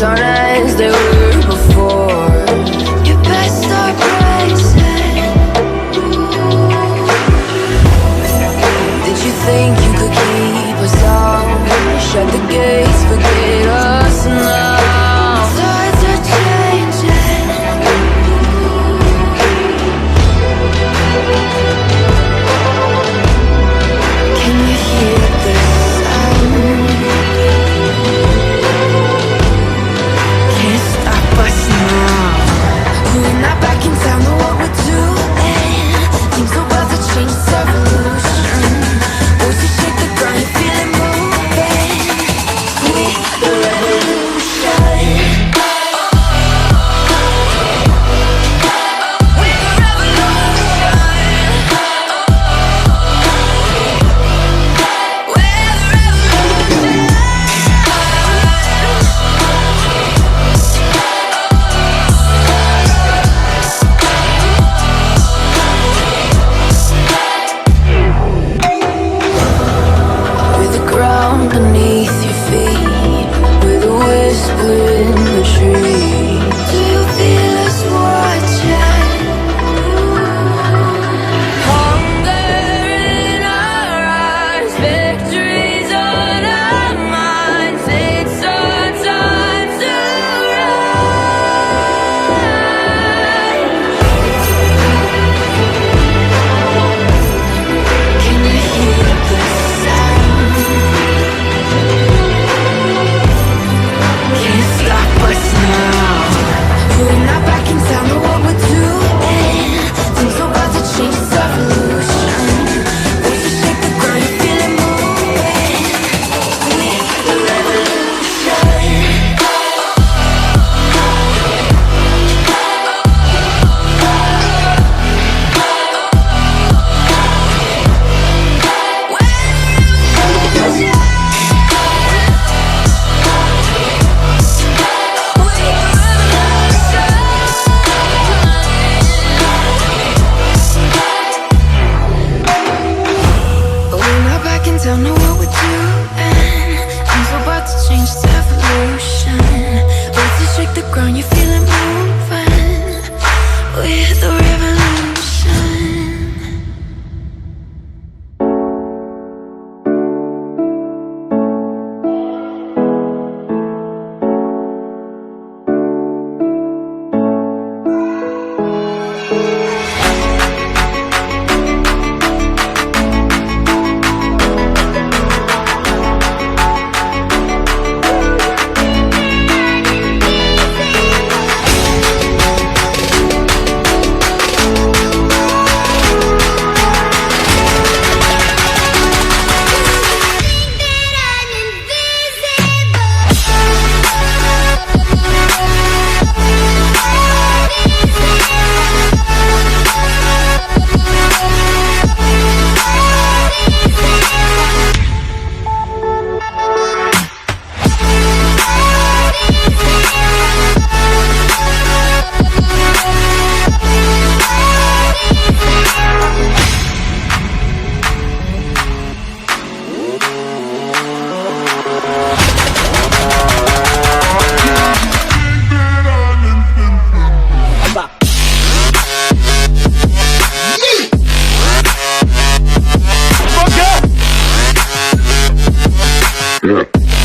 words aren't as they were before. You best start bracing. Did you think you could keep us out? Shut the gates, forget us now. Tides are changing. Can you hear the sound? Can't stop us now. We're not back in town, know what we're doing. Things are about to change, it's evolution. Voices shake the ground, you feel it moving. We're the revolution. We're the With the ground beneath your feet, with a whisper in the tree. Do you feel us watching? Hunger in our eyes, victories on our minds. It's our time to rise. Can you hear the sound? Can't stop us now. We're not back in town, know what we're doing. Things are about to change, it's evolution. Voices shake the ground, you feel it moving. We're the revolution. We're not back in town, know what we're doing. Things are about to change, it's evolution. Voices shake the ground, you feel it moving. We're the revolution. Yeah.